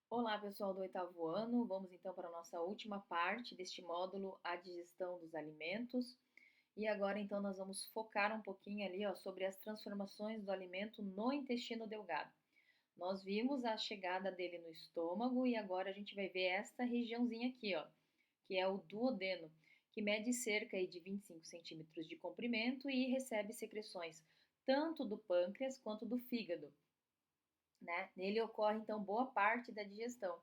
Olá, pessoal do oitavo ano. Vamos então para a nossa última parte deste módulo, a digestão dos alimentos. E agora então nós vamos focar um pouquinho ali, ó, sobre as transformações do alimento no intestino delgado. Nós vimos a chegada dele no estômago e agora a gente vai ver esta regiãozinha aqui, ó, que é o duodeno, que mede cerca aí de 25 centímetros de comprimento e recebe secreções tanto do pâncreas quanto do fígado, né? Nele ocorre então boa parte da digestão.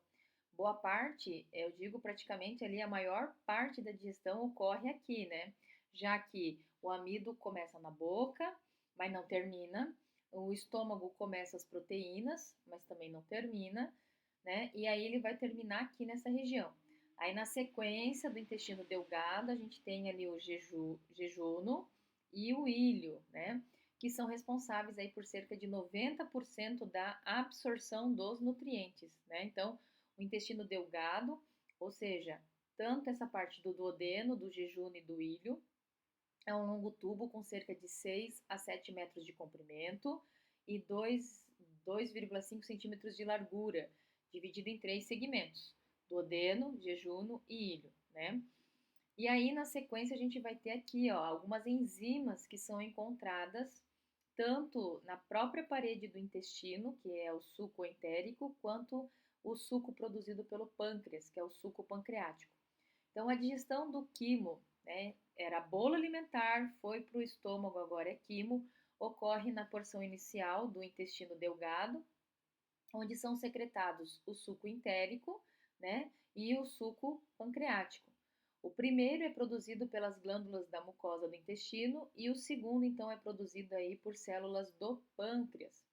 Boa parte, eu digo praticamente ali a maior parte da digestão ocorre aqui, né? Já que o amido começa na boca, mas não termina. O estômago começa as proteínas, mas também não termina, né? E aí ele vai terminar aqui nessa região. Aí na sequência do intestino delgado, a gente tem ali o jejuno e o ilho, né? Que são responsáveis aí por cerca de 90% da absorção dos nutrientes, né? Então, o intestino delgado, ou seja, tanto essa parte do duodeno, do jejum e do ilho, é um longo tubo com cerca de 6 a 7 metros de comprimento e 2,5 centímetros de largura, dividido em três segmentos: duodeno, jejum e ilho, né? E aí, na sequência, a gente vai ter aqui, ó, algumas enzimas que são encontradas tanto na própria parede do intestino, que é o suco entérico, quanto o suco produzido pelo pâncreas, que é o suco pancreático. Então, a digestão do quimo, né, era bolo alimentar, foi para o estômago, agora é quimo, ocorre na porção inicial do intestino delgado, onde são secretados o suco entérico, né, e o suco pancreático. O primeiro é produzido pelas glândulas da mucosa do intestino e o segundo, então, é produzido aí por células do pâncreas.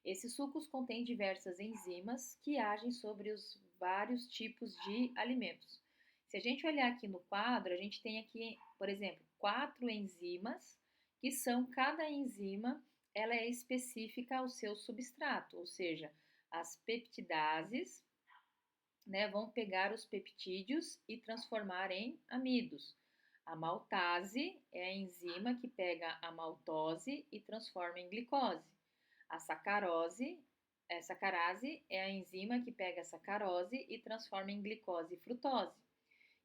Esses sucos contêm diversas enzimas que agem sobre os vários tipos de alimentos. Se a gente olhar aqui no quadro, a gente tem aqui, por exemplo, quatro enzimas, que são cada enzima, ela é específica ao seu substrato, ou seja, as peptidases, né, vão pegar os peptídeos e transformar em amidos. A maltase é a enzima que pega a maltose e transforma em glicose. A sacarase é a enzima que pega a sacarose e transforma em glicose e frutose.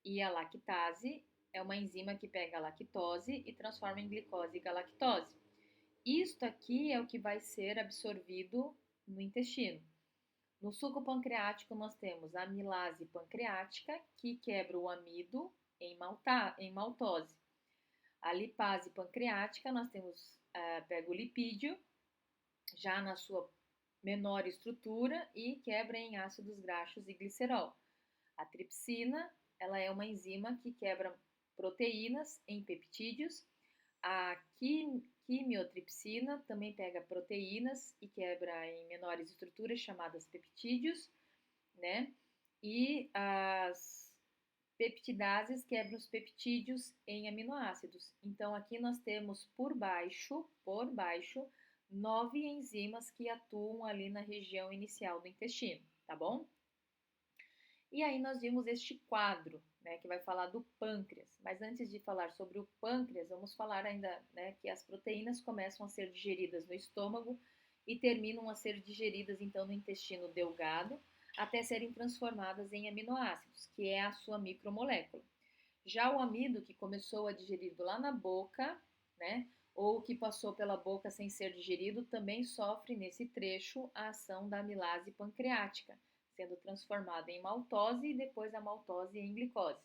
E a lactase é uma enzima que pega a lactose e transforma em glicose e galactose. Isto aqui é o que vai ser absorvido no intestino. No suco pancreático, nós temos a amilase pancreática, que quebra o amido em maltose. A lipase pancreática, nós temos, pega o lipídio, já na sua menor estrutura, e quebra em ácidos graxos e glicerol. A tripsina, ela é uma enzima que quebra proteínas em peptídeos. A quimiotripsina também pega proteínas e quebra em menores estruturas chamadas peptídeos, né? E as peptidases quebram os peptídeos em aminoácidos. Então aqui nós temos por baixo, 9 enzimas que atuam ali na região inicial do intestino, tá bom? E aí nós vimos este quadro, né, que vai falar do pâncreas. Mas antes de falar sobre o pâncreas, vamos falar ainda, né, que as proteínas começam a ser digeridas no estômago e terminam a ser digeridas então no intestino delgado, até serem transformadas em aminoácidos, que é a sua micromolécula. Já o amido que começou a digerido lá na boca, né, ou que passou pela boca sem ser digerido, também sofre nesse trecho a ação da amilase pancreática, sendo transformada em maltose e depois a maltose em glicose.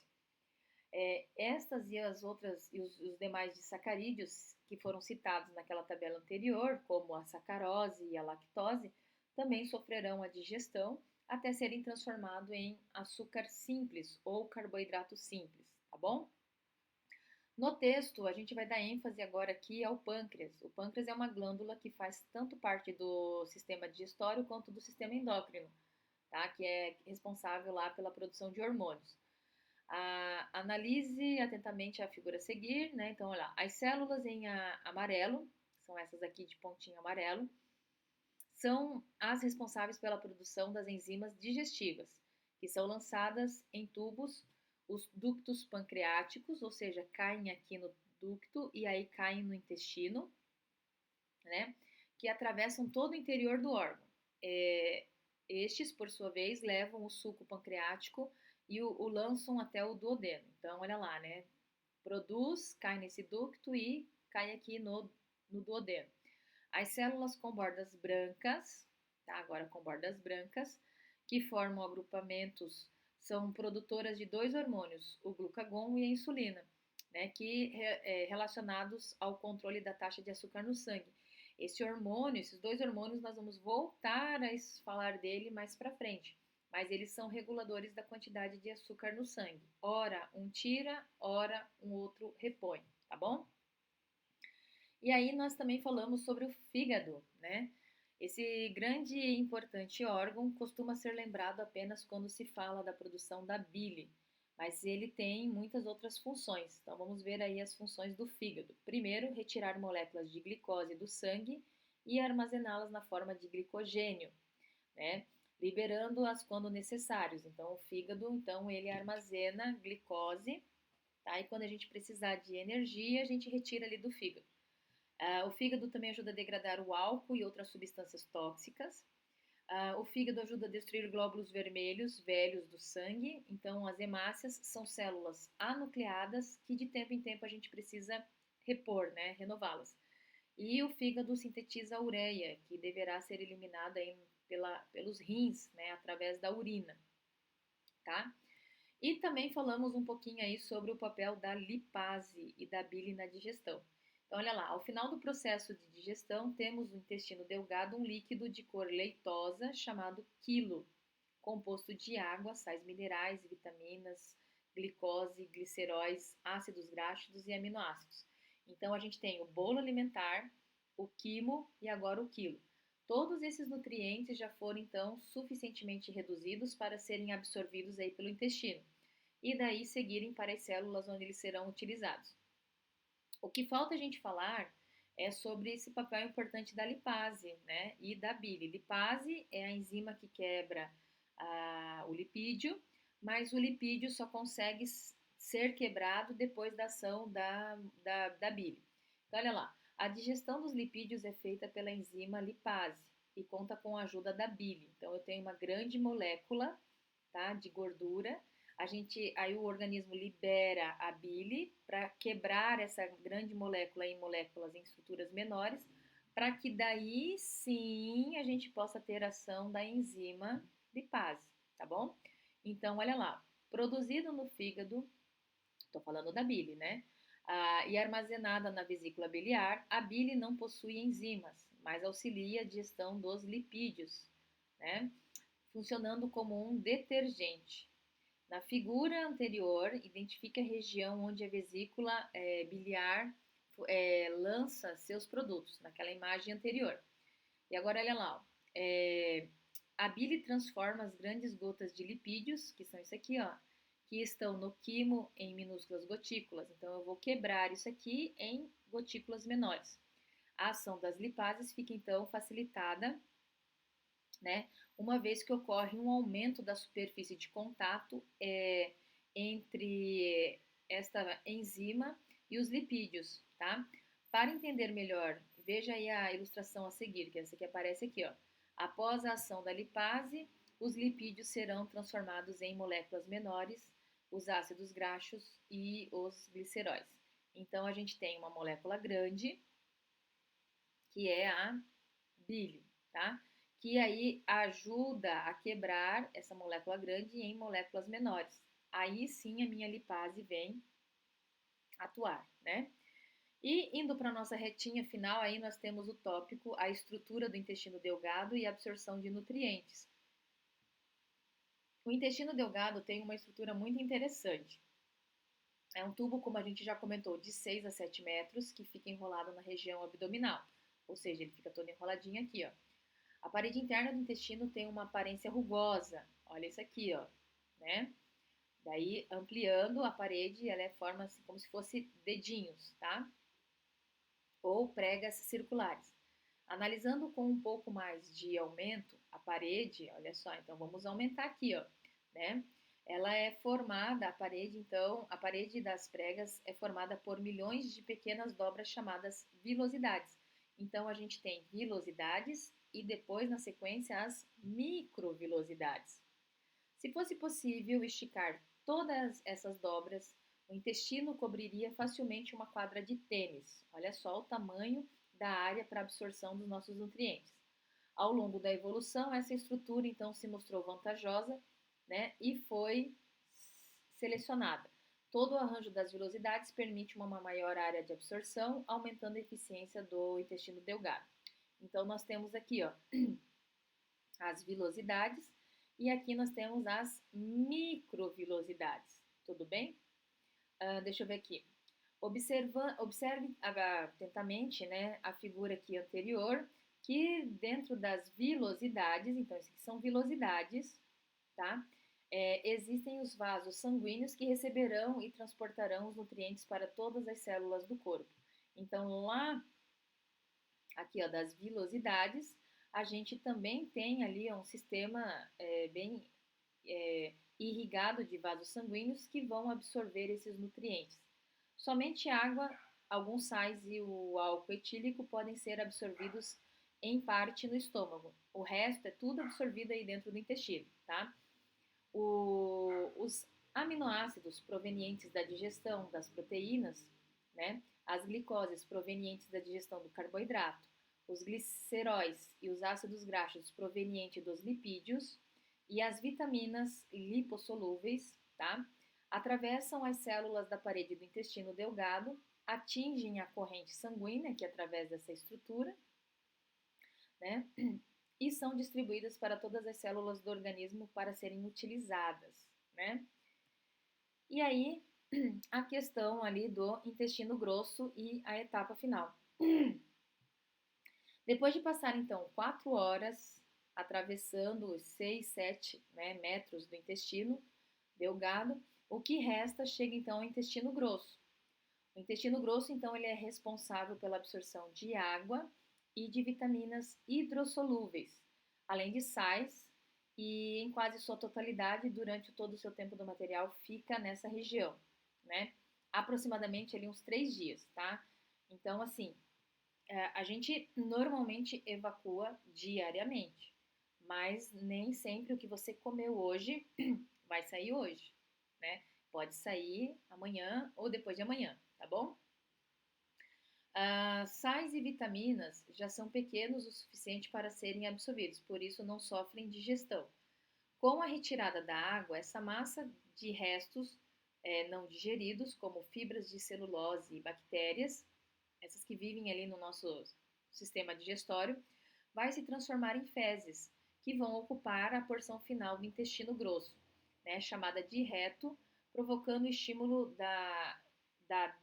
Estas e as outras e os demais disacarídeos que foram citados naquela tabela anterior, como a sacarose e a lactose, também sofrerão a digestão até serem transformados em açúcar simples ou carboidrato simples, tá bom? No texto, a gente vai dar ênfase agora aqui ao pâncreas. O pâncreas é uma glândula que faz tanto parte do sistema digestório quanto do sistema endócrino, tá? Que é responsável lá pela produção de hormônios. Analise atentamente a figura a seguir, né? Então, olha lá, as células em amarelo, são essas aqui de pontinho amarelo, são as responsáveis pela produção das enzimas digestivas, que são lançadas em tubos, os ductos pancreáticos, ou seja, caem aqui no ducto e aí caem no intestino, né? Que atravessam todo o interior do órgão. Estes, por sua vez, levam o suco pancreático e o lançam até o duodeno. Então, olha lá, né? Produz, cai nesse ducto e cai aqui no duodeno. As células com bordas brancas, tá? Agora com bordas brancas, que formam agrupamentos, são produtoras de dois hormônios, o glucagon e a insulina, né? Relacionados ao controle da taxa de açúcar no sangue. Esse hormônio, esses dois hormônios, nós vamos voltar a falar dele mais para frente, mas eles são reguladores da quantidade de açúcar no sangue. Ora um tira, ora um outro repõe, tá bom? E aí nós também falamos sobre o fígado, né? Esse grande e importante órgão costuma ser lembrado apenas quando se fala da produção da bile, mas ele tem muitas outras funções. Então vamos ver aí as funções do fígado. Primeiro, retirar moléculas de glicose do sangue e armazená-las na forma de glicogênio, né? Liberando-as quando necessários. Então o fígado, então ele armazena glicose, tá? E quando a gente precisar de energia, a gente retira ali do fígado. O fígado também ajuda a degradar o álcool e outras substâncias tóxicas. O fígado ajuda a destruir glóbulos vermelhos velhos do sangue. Então, as hemácias são células anucleadas que de tempo em tempo a gente precisa repor, né, renová-las. E o fígado sintetiza a ureia, que deverá ser eliminada aí pelos rins, né, através da urina, tá? E também falamos um pouquinho aí sobre o papel da lipase e da bile na digestão. Então, olha lá, ao final do processo de digestão, temos no intestino delgado um líquido de cor leitosa chamado quilo, composto de água, sais minerais, vitaminas, glicose, gliceróis, ácidos graxos e aminoácidos. Então, a gente tem o bolo alimentar, o quimo e agora o quilo. Todos esses nutrientes já foram, então, suficientemente reduzidos para serem absorvidos aí pelo intestino e daí seguirem para as células onde eles serão utilizados. O que falta a gente falar é sobre esse papel importante da lipase, né, e da bile. Lipase é a enzima que quebra o lipídio, mas o lipídio só consegue ser quebrado depois da ação da bile. Então, olha lá, a digestão dos lipídios é feita pela enzima lipase e conta com a ajuda da bile. Então, eu tenho uma grande molécula, tá, de gordura. Aí o organismo libera a bile para quebrar essa grande molécula em moléculas em estruturas menores, para que daí sim a gente possa ter ação da enzima lipase, tá bom? Então, olha lá, produzido no fígado, estou falando da bile, né? E armazenada na vesícula biliar, a bile não possui enzimas, mas auxilia a digestão dos lipídios, né? Funcionando como um detergente. Na figura anterior, identifique a região onde a vesícula biliar lança seus produtos, naquela imagem anterior. E agora olha lá, ó, a bile transforma as grandes gotas de lipídios, que são isso aqui, ó, que estão no quimo em minúsculas gotículas. Então eu vou quebrar isso aqui em gotículas menores. A ação das lipases fica então facilitada, né? Uma vez que ocorre um aumento da superfície de contato entre esta enzima e os lipídios, tá? Para entender melhor, veja aí a ilustração a seguir, que essa que aparece aqui, ó. Após a ação da lipase, os lipídios serão transformados em moléculas menores, os ácidos graxos e os gliceróis. Então, a gente tem uma molécula grande, que é a bile, tá? Que aí ajuda a quebrar essa molécula grande em moléculas menores. Aí sim a minha lipase vem atuar, né? E indo para a nossa retinha final, aí nós temos o tópico, a estrutura do intestino delgado e a absorção de nutrientes. O intestino delgado tem uma estrutura muito interessante. É um tubo, como a gente já comentou, de 6 a 7 metros, que fica enrolado na região abdominal. Ou seja, ele fica todo enroladinho aqui, ó. A parede interna do intestino tem uma aparência rugosa. Olha isso aqui, ó, né? Daí, ampliando a parede, ela forma assim, como se fosse dedinhos, tá? Ou pregas circulares. Analisando com um pouco mais de aumento, a parede, olha só, então vamos aumentar aqui, ó, né? Ela é formada, a parede das pregas é formada por milhões de pequenas dobras chamadas vilosidades. Então, a gente tem vilosidades e depois, na sequência, as microvilosidades. Se fosse possível esticar todas essas dobras, o intestino cobriria facilmente uma quadra de tênis. Olha só o tamanho da área para absorção dos nossos nutrientes. Ao longo da evolução, essa estrutura então se mostrou vantajosa, né, e foi selecionada. Todo o arranjo das vilosidades permite uma maior área de absorção, aumentando a eficiência do intestino delgado. Então, nós temos aqui, ó, as vilosidades e aqui nós temos as microvilosidades. Tudo bem? Deixa eu ver aqui. Observe atentamente, né, a figura aqui anterior, que dentro das vilosidades, então isso aqui são vilosidades, tá? Existem os vasos sanguíneos que receberão e transportarão os nutrientes para todas as células do corpo. Então, lá, aqui ó, das vilosidades, a gente também tem ali um sistema bem irrigado de vasos sanguíneos que vão absorver esses nutrientes. Somente água, alguns sais e o álcool etílico podem ser absorvidos em parte no estômago. O resto é tudo absorvido aí dentro do intestino, tá? Os aminoácidos provenientes da digestão das proteínas, né? As glicoses provenientes da digestão do carboidrato, os gliceróis e os ácidos graxos provenientes dos lipídios e as vitaminas lipossolúveis, tá? Atravessam as células da parede do intestino delgado, atingem a corrente sanguínea, que é através dessa estrutura, né? E são distribuídas para todas as células do organismo para serem utilizadas, né? E aí, a questão ali do intestino grosso e a etapa final. Depois de passar, então, 4 horas atravessando os 6, 7 né, metros do intestino delgado, o que resta chega, então, ao intestino grosso. O intestino grosso, então, ele é responsável pela absorção de água e de vitaminas hidrossolúveis, além de sais, e em quase sua totalidade, durante todo o seu tempo do material, fica nessa região, né? Aproximadamente ali uns 3 dias, tá? Então, assim, a gente normalmente evacua diariamente, mas nem sempre o que você comeu hoje vai sair hoje, né? Pode sair amanhã ou depois de amanhã, tá bom? Sais e vitaminas já são pequenos o suficiente para serem absorvidos, por isso não sofrem digestão. Com a retirada da água, essa massa de restos não digeridos, como fibras de celulose e bactérias, essas que vivem ali no nosso sistema digestório, vai se transformar em fezes, que vão ocupar a porção final do intestino grosso, né, chamada de reto, provocando o estímulo da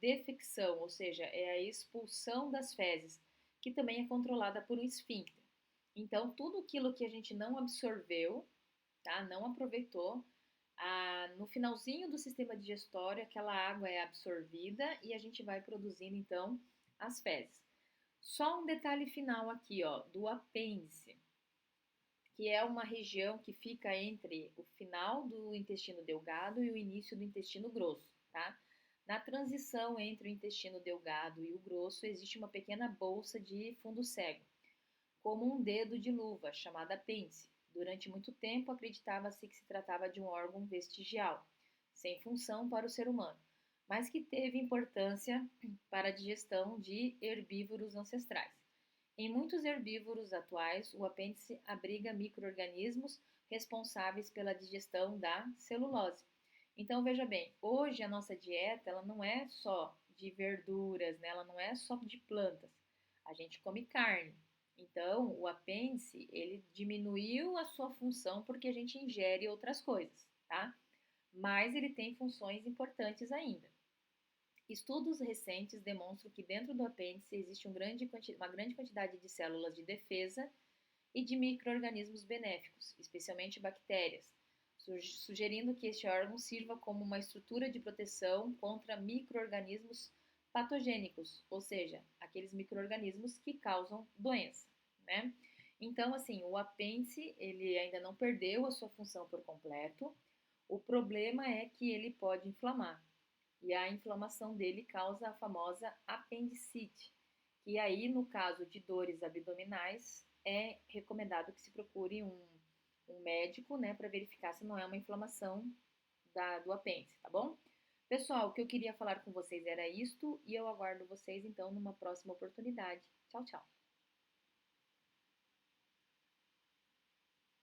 defecção, ou seja, é a expulsão das fezes, que também é controlada por um esfíncter. Então, tudo aquilo que a gente não absorveu, tá, não aproveitou, no finalzinho do sistema digestório, aquela água é absorvida e a gente vai produzindo, então, as fezes. Só um detalhe final aqui, ó, do apêndice, que é uma região que fica entre o final do intestino delgado e o início do intestino grosso, tá? Na transição entre o intestino delgado e o grosso, existe uma pequena bolsa de fundo cego, como um dedo de luva, chamada apêndice. Durante muito tempo, acreditava-se que se tratava de um órgão vestigial, sem função para o ser humano, mas que teve importância para a digestão de herbívoros ancestrais. Em muitos herbívoros atuais, o apêndice abriga micro-organismos responsáveis pela digestão da celulose. Então, veja bem, hoje a nossa dieta ela não é só de verduras, né? Ela não é só de plantas. A gente come carne. Então, o apêndice, ele diminuiu a sua função porque a gente ingere outras coisas, tá? Mas ele tem funções importantes ainda. Estudos recentes demonstram que dentro do apêndice existe uma grande quantidade de células de defesa e de micro-organismos benéficos, especialmente bactérias, sugerindo que este órgão sirva como uma estrutura de proteção contra micro-organismos patogênicos, ou seja, aqueles micro-organismos que causam doença, né? Então, assim, o apêndice, ele ainda não perdeu a sua função por completo. O problema é que ele pode inflamar. E a inflamação dele causa a famosa apendicite, que aí, no caso de dores abdominais, é recomendado que se procure um médico, né, para verificar se não é uma inflamação do apêndice, tá bom? Pessoal, o que eu queria falar com vocês era isto e eu aguardo vocês então numa próxima oportunidade. Tchau, tchau.